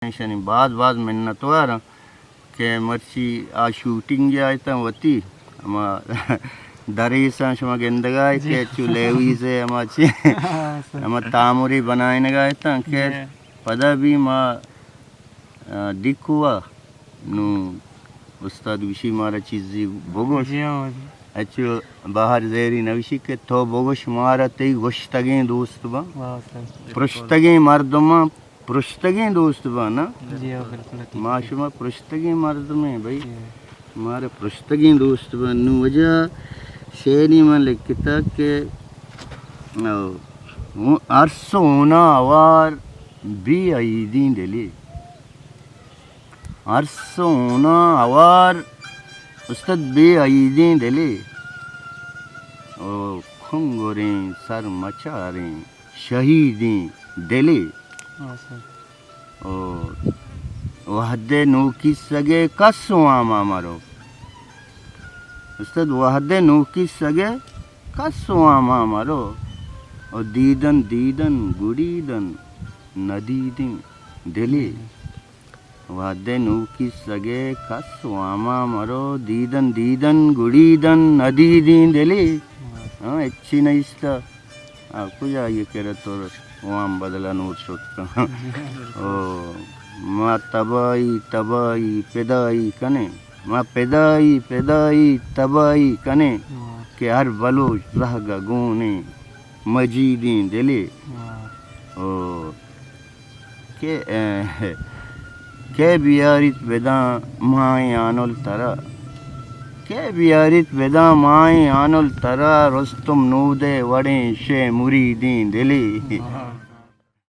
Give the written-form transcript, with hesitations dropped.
शनी बाज बाज मिन्नत वार के मर्ची आ शूटिंग जायता वती अमा दरीसा शमा गेंदगाय के चुलेवी से अमाची अमा तामुरी बनाने गायता के पदा भी मा दिखुआ नु उस्ताद विशी मारा चीज़ी बोगोश अच्छो बाहर जेरी नविशी के तो बोगोश मारा ते गोश्तगे दोस्त बा पृष्ठगे मर्दमा पृष्ठगे दोस्त बा ना माशुमा पृष्ठगे मर्द में भाई हमारे पृष्ठगे दोस्त बा नु वजह शेनी में लिखता के अरसोना आवार भी आईदी दिली अरसोना आवार उस्ताद भी आईदी दिली ओ खुंगोरें सर मचारें शहीदी दिली ओ वहदे नू की सगे कसो आमा मारो उस्ताद वहदे नू की सगे कसो आमा मारो और दीदन दीदन गुड़ीदन नदीदिन दिली वहदे नू की सगे कसो आमा मारो दीदन दीदन गुड़ीदन नदीदिन दिली हाँ अच्छी नहीं इसका आपको ये कह रहे तो वहाँ बदला नूर सोचता ओ माँ तबाई तबाई पैदाई कने माँ पैदाई पैदाई तबाई कने के हर बलोच रह गुने मजीदी दिले ओ के बियारित वेदा माए आनोल तरा के बियारित वेदा माए आनोल तरा रुस्तुम नूदे वड़े शे मुरीदी दिली